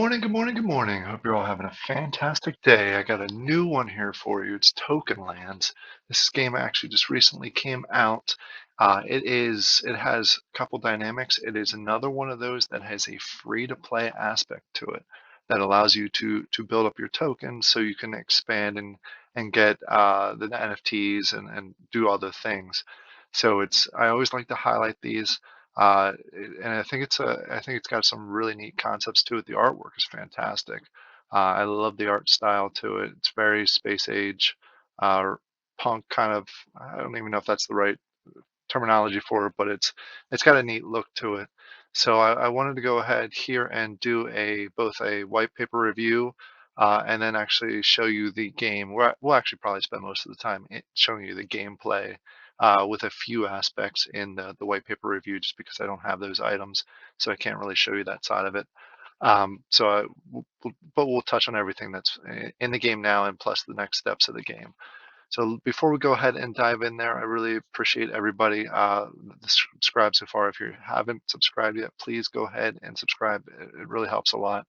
morning, good morning, good morning. Hope you're all having a fantastic day. I got a new one here for you. It's TokenLands. This game actually just recently came out. It has a couple dynamics. It is another one of those that has a free-to-play aspect to it that allows you to build up your tokens so you can expand and get the NFTs and do other things. So I always like to highlight these. And I think it's got some really neat concepts to it. The artwork is fantastic. I love the art style to it. It's very space age, uh, punk kind of. I don't even know if that's the right terminology for it, but it's got a neat look to it. So I wanted to go ahead here and do both a white paper review and then actually show you the game. We'll actually probably spend most of the time showing you the gameplay with a few aspects in the white paper review, just because I don't have those items, so I can't really show you that side of it. But we'll touch on everything that's in the game now and plus the next steps of the game. So before we go ahead and dive in there, I really appreciate everybody that subscribed so far. If you haven't subscribed yet, please go ahead and subscribe. It really helps a lot.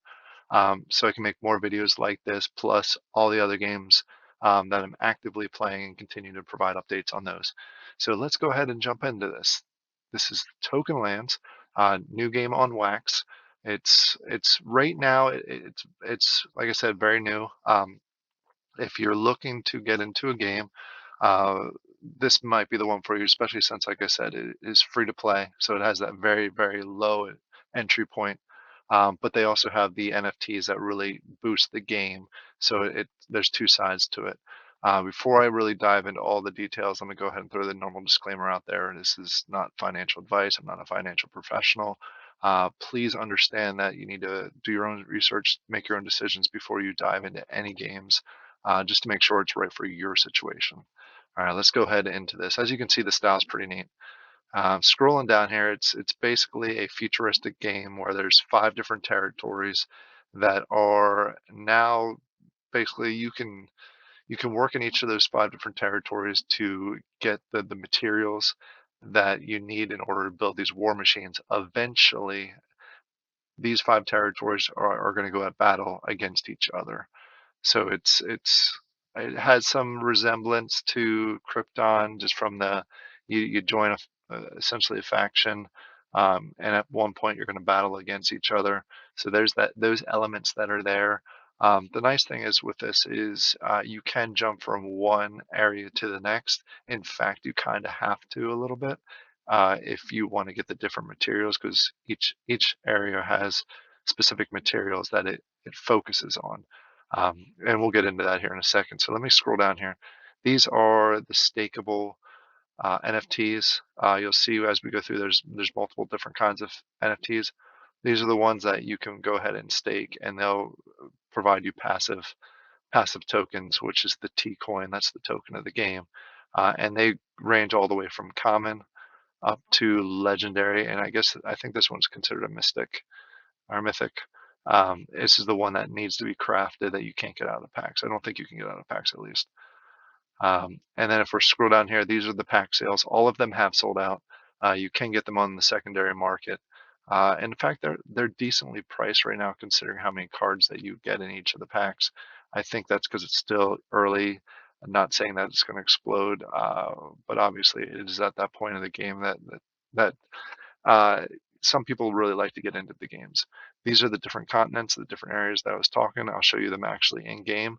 So I can make more videos like this, plus all the other games that I'm actively playing and continue to provide updates on those. So let's go ahead and jump into this. This is TokenLands, new game on Wax. It's right now. It's like I said, very new. If you're looking to get into a game, uh, this might be the one for you, especially since, like I said, it is free to play. So it has that very, very low entry point. But they also have the NFTs that really boost the game. So there's two sides to it. Before I really dive into all the details, I'm going to go ahead and throw the normal disclaimer out there. This is not financial advice. I'm not a financial professional. Please understand that you need to do your own research, make your own decisions before you dive into any games, just to make sure it's right for your situation. All right, let's go ahead into this. As you can see, the style is pretty neat. Scrolling down here, it's basically a futuristic game where there's 5 different territories that are now basically you can work in each of those 5 different territories to get the materials that you need in order to build these war machines. Eventually, these 5 territories are going to go at battle against each other. So it has some resemblance to Krypton, just from you join essentially a faction, and at one point you're going to battle against each other. So there's those elements that are there. The nice thing is with this is you can jump from one area to the next. In fact, you kind of have to a little bit if you want to get the different materials, because each area has specific materials that it focuses on. And we'll get into that here in a second. So let me scroll down here. These are the stakeable NFTs. You'll see as we go through, there's multiple different kinds of NFTs. These are the ones that you can go ahead and stake, and they'll provide you passive tokens, which is the T coin. That's the token of the game, and they range all the way from common up to legendary. And I think this one's considered a mystic or mythic. This is the one that needs to be crafted that you can't get out of the packs. I don't think you can get out of packs, at least. And then if we're scroll down here, these are the pack sales. All of them have sold out. You can get them on the secondary market. And in fact, they're decently priced right now, considering how many cards that you get in each of the packs. I think that's because it's still early. I'm not saying that it's going to explode, but obviously it is at that point of the game that uh, some people really like to get into the games. These are the different continents, the different areas that I was talking. I'll show you them actually in game.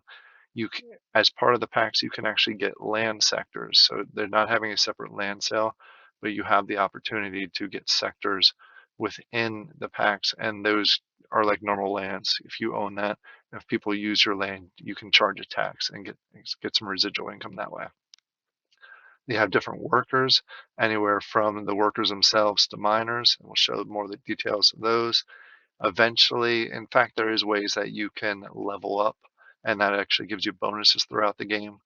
As part of the packs, you can actually get land sectors. So they're not having a separate land sale, but you have the opportunity to get sectors within the packs, and those are like normal lands. If you own that, if people use your land, you can charge a tax and get some residual income that way. You have different workers, anywhere from the workers themselves to miners, and we'll show more of the details of those. Eventually, in fact, there is ways that you can level up, and that actually gives you bonuses throughout the game.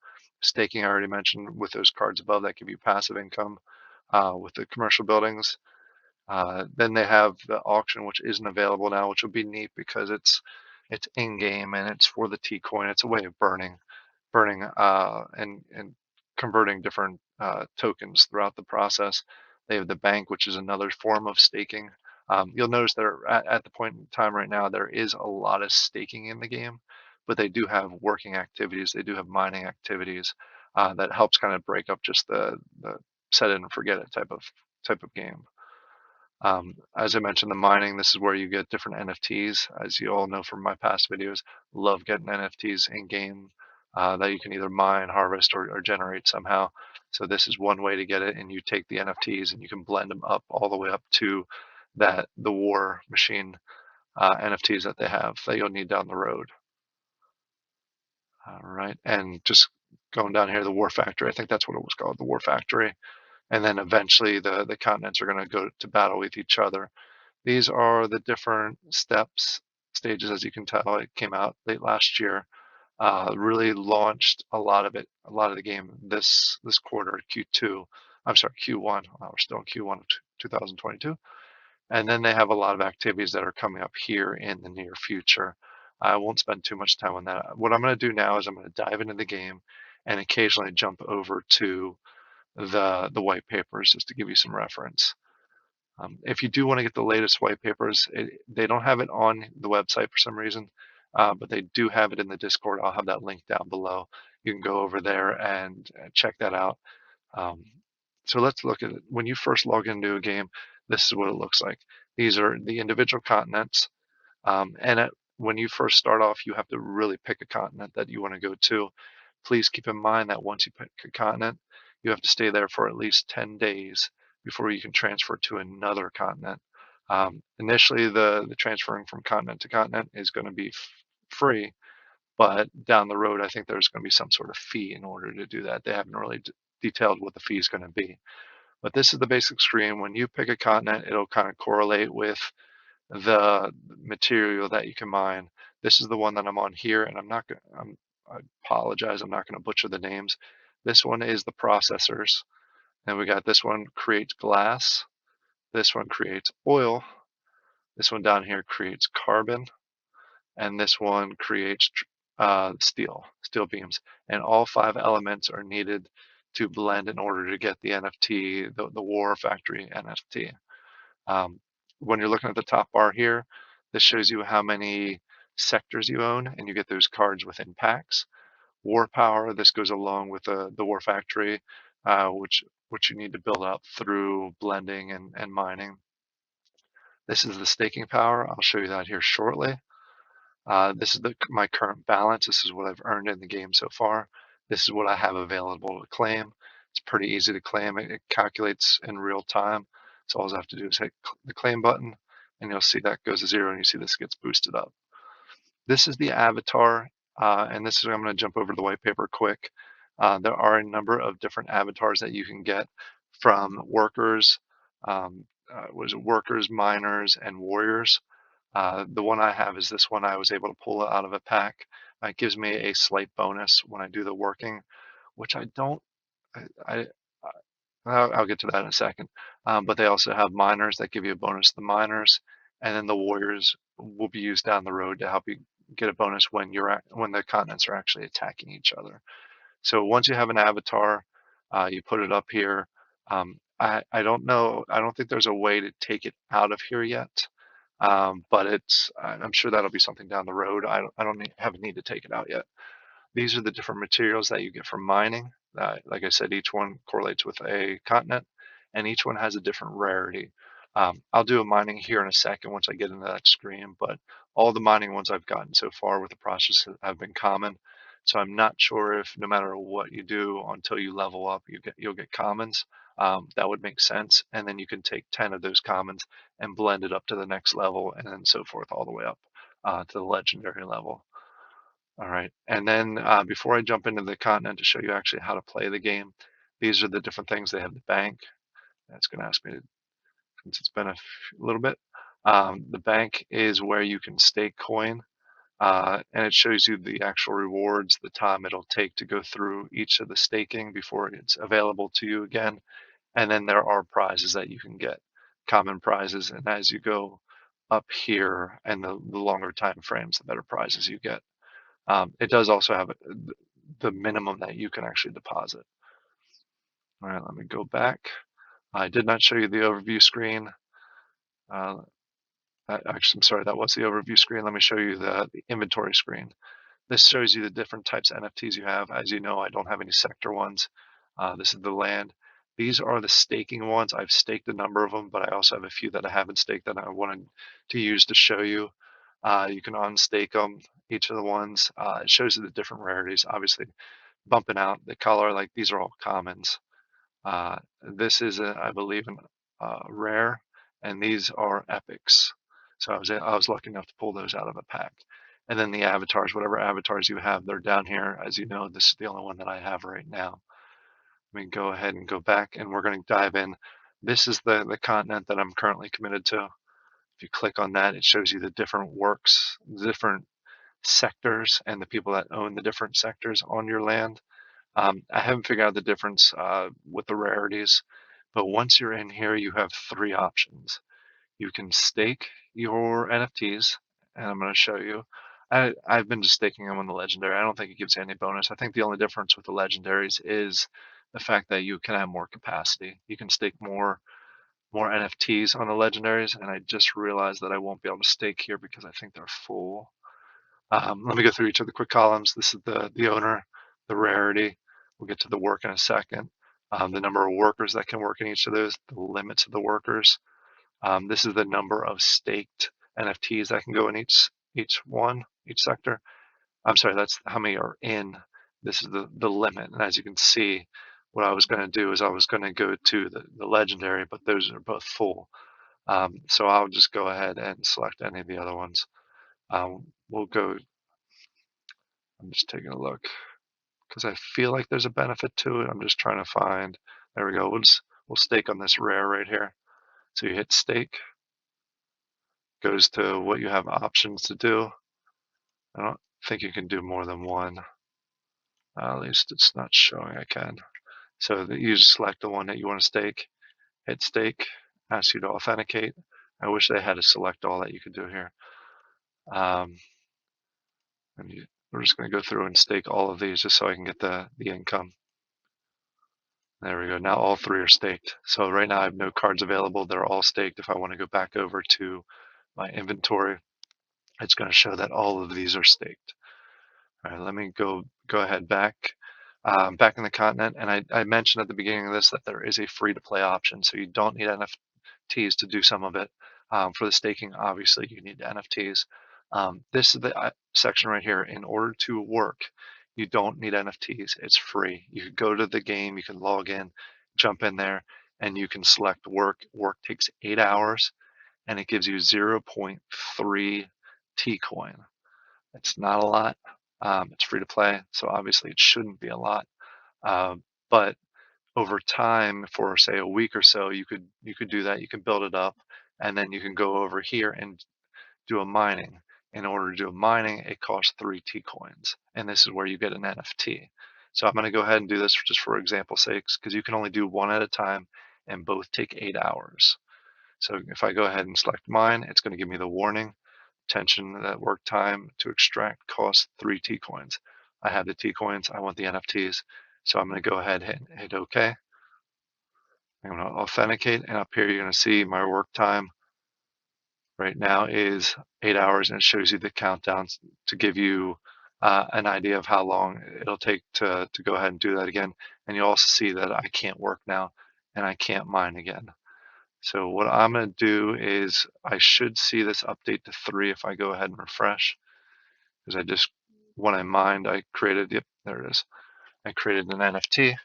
Staking, I already mentioned, with those cards above, that give you passive income with the commercial buildings. Then they have the auction, which isn't available now, which will be neat because it's in game and it's for the T coin. It's a way of burning and converting different tokens throughout the process. They have the bank, which is another form of staking. You'll notice there at the point in time right now, there is a lot of staking in the game, but they do have working activities. They do have mining activities that helps kind of break up just the set it and forget it type of game. As I mentioned, the mining, this is where you get different NFTs. As you all know from my past videos, love getting NFTs in game that you can either mine, harvest, or generate somehow. So this is one way to get it, and you take the NFTs and you can blend them up all the way up to the war machine NFTs that they have that you'll need down the road. All right, and just going down here, the War Factory. I think that's what it was called, the War Factory. And then eventually the continents are going to go to battle with each other. These are the different stages. As you can tell, it came out late last year. Really launched a lot of the game this quarter, Q2. I'm sorry, Q1. We're still in Q1 of 2022. And then they have a lot of activities that are coming up here in the near future. I won't spend too much time on that. What I'm going to do now is I'm going to dive into the game and occasionally jump over to the white papers just to give you some reference. If you do want to get the latest white papers, they don't have it on the website for some reason, but they do have it in the Discord. I'll have that link down below. You can go over there and check that out. Um, so let's look at it. When you first log into a game, this is what it looks like. These are the individual continents. When you first start off, you have to really pick a continent that you want to go to. Please keep in mind that once you pick a continent, you have to stay there for at least 10 days before you can transfer to another continent. Initially, the transferring from continent to continent is going to be free, but down the road, I think there's going to be some sort of fee in order to do that. They haven't really detailed what the fee is going to be. But this is the basic screen. When you pick a continent, it'll kind of correlate with the material that you can mine. This is the one that I'm on here, and I apologize, I'm not going to butcher the names. This one is the processors. And we got this one creates glass. This one creates oil. This one down here creates carbon. And this one creates steel beams. And all 5 elements are needed to blend in order to get the NFT, the War Factory NFT. When you're looking at the top bar here, this shows you how many sectors you own, and you get those cards within packs. War power, this goes along with the War Factory, which you need to build up through blending and mining. This is the staking power. I'll show you that here shortly. This is my current balance. This is what I've earned in the game so far. This is what I have available to claim. It's pretty easy to claim. It calculates in real time. So all I have to do is hit the claim button, and you'll see that goes to 0, and you see this gets boosted up. This is the avatar, and this is, I'm going to jump over to the white paper quick. There are a number of different avatars that you can get from workers, workers, miners, and warriors. The one I have is this one. I was able to pull it out of a pack. It gives me a slight bonus when I do the working, which I don't. I I'll get to that in a second. But they also have miners that give you a bonus to the miners, and then the warriors will be used down the road to help you get a bonus when when the continents are actually attacking each other. So once you have an avatar, you put it up here. I don't know. I don't think there's a way to take it out of here yet. But I'm sure that'll be something down the road. I don't have a need to take it out yet. These are the different materials that you get from mining. Like I said, each one correlates with a continent, and each one has a different rarity. I'll do a mining here in a second once I get into that screen, but all the mining ones I've gotten so far with the process have been common. So I'm not sure if no matter what you do until you level up, you'll get commons. That would make sense, and then you can take 10 of those commons and blend it up to the next level, and then so forth all the way up to the legendary level. All right, and then before I jump into the continent to show you actually how to play the game, these are the different things. They have the bank. That's going to ask me to, since it's been a little bit. The bank is where you can stake coin, and it shows you the actual rewards, the time it'll take to go through each of the staking before it's available to you again. And then there are prizes that you can get, common prizes, and as you go up here and the longer time frames, the better prizes you get. It does also have the minimum that you can actually deposit. All right, let me go back. I did not show you the overview screen. Actually, I'm sorry, that was the overview screen. Let me show you the inventory screen. This shows you the different types of NFTs you have. As you know, I don't have any sector ones. This is the land. These are the staking ones. I've staked a number of them, but I also have a few that I haven't staked that I wanted to use to show you. You can unstake them, each of the ones. It shows you the different rarities. Obviously, bumping out the color, like these are all commons. This is, I believe, an rare, and these are epics. So I was lucky enough to pull those out of a pack. And then the avatars, whatever avatars you have, they're down here. As you know, this is the only one that I have right now. Let me go ahead and go back, and we're going to dive in. This is the continent that I'm currently committed to. If you click on that, it shows you the different works, the different sectors, and the people that own the different sectors on your land. I haven't figured out the difference with the rarities, but once you're in here, you have three options. You can stake your NFTs, and I'm going to show you. I've been just staking them on the legendary. I don't think it gives you any bonus. I think the only difference with the legendaries is the fact that you can have more capacity. You can stake more NFTs on the legendaries, and I just realized that I won't be able to stake here because I think they're full. Let me go through each of the quick columns. This is the owner, the rarity. We'll get to the work in a second. The number of workers that can work in each of those, the limits of the workers. This is the number of staked NFTs that can go in each sector. I'm sorry, that's how many are in. This is the limit. And as you can see, what I was going to do is I was going to go to the legendary, but those are both full. So I'll just go ahead and select any of the other ones. We'll go, I'm just taking a look because I feel like there's a benefit to it. I'm just trying to find, there we go. We'll stake on this rare right here. So you hit stake, goes to what you have options to do. I don't think you can do more than one. At least it's not showing I can. So that you just select the one that you want to stake, hit stake, asks you to authenticate. I wish they had a select all that you could do here. We're just going to go through and stake all of these just so I can get the income. There we go. Now all three are staked. So right now I have no cards available. They're all staked. If I want to go back over to my inventory, it's going to show that all of these are staked. All right, let me go ahead back in the continent. And I mentioned at the beginning of this that there is a free-to-play option, so you don't need NFTs to do some of it. For the staking, obviously, you need NFTs. This is the section right here. In order to work, you don't need NFTs. It's free. You can go to the game, you can log in, jump in there, and you can select work. Work takes 8 hours, and it gives you 0.3 T coin. It's not a lot. It's free to play, so obviously it shouldn't be a lot. But over time, for say a week or so, you could do that. You can build it up, and then you can go over here and do a mining. In order to do a mining, it costs 3 T coins, and this is where you get an NFT. So I'm going to go ahead and do this just for example sakes, because you can only do one at a time, and both take 8 hours. So if I go ahead and select mine, it's going to give me the warning. Attention, that work time to extract costs 3 T coins. I have the T coins. I want the NFTs. So I'm going to go ahead and hit OK. I'm going to authenticate, and up here you're going to see my work time right now is 8 hours, and it shows you the countdowns to give you an idea of how long it'll take to go ahead and do that again. And you'll also see that I can't work now and I can't mine again. So what I'm going to do is I should see this update to 3 if I go ahead and refresh, because when I mined, I created, yep, there it is. I created an NFT.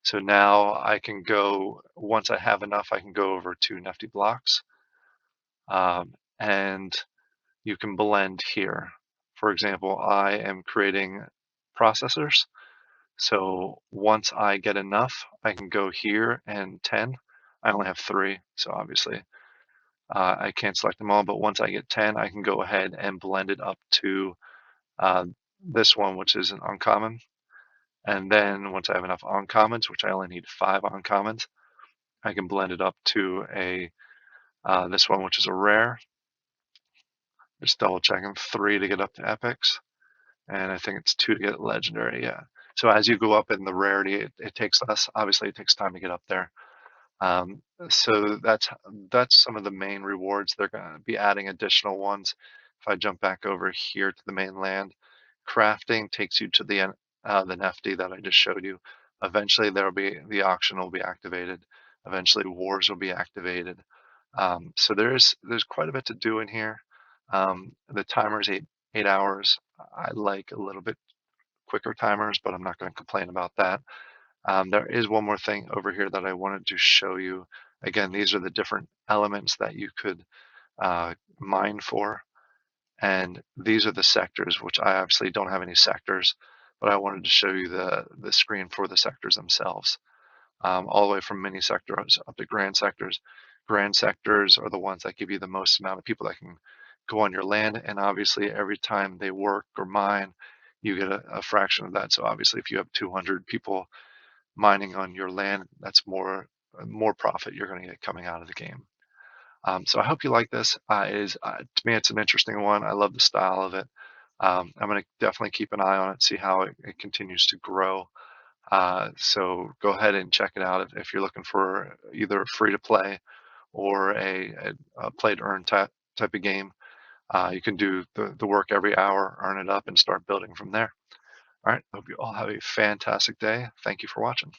So now I can go, once I have enough, I can go over to Nifty Blocks. And you can blend here. For example, I am creating processors. So once I get enough, I can go here and 10. I only have 3, so obviously I can't select them all, but once I get 10, I can go ahead and blend it up to this one, which is an uncommon. And then once I have enough uncommons, which I only need 5 uncommons, I can blend it up to this one, which is a rare. Just double checking, 3 to get up to epics. And I think it's 2 to get legendary, yeah. So as you go up in the rarity, it takes less. Obviously, it takes time to get up there. So that's some of the main rewards. They're going to be adding additional ones. If I jump back over here to the mainland, crafting takes you to the NFT that I just showed you. Eventually, there'll be the auction will be activated. Eventually, wars will be activated. So there's quite a bit to do in here. The timer's 8 hours. I like a little bit quicker timers, but I'm not going to complain about that. There is one more thing over here that I wanted to show you. Again, these are the different elements that you could mine for, and these are the sectors, which I obviously don't have any sectors, but I wanted to show you the screen for the sectors themselves, all the way from mini sectors up to grand sectors. Grand sectors are the ones that give you the most amount of people that can go on your land, and obviously every time they work or mine, you get a fraction of that. So obviously, if you have 200 people mining on your land, that's more profit you're going to get coming out of the game. So I hope you like this. To me, it's an interesting one. I love the style of it. I'm going to definitely keep an eye on it, see how it continues to grow. So go ahead and check it out if you're looking for either free to play or a play to earn type of game. You can do the work every hour, earn it up, and start building from there. All right. Hope you all have a fantastic day. Thank you for watching.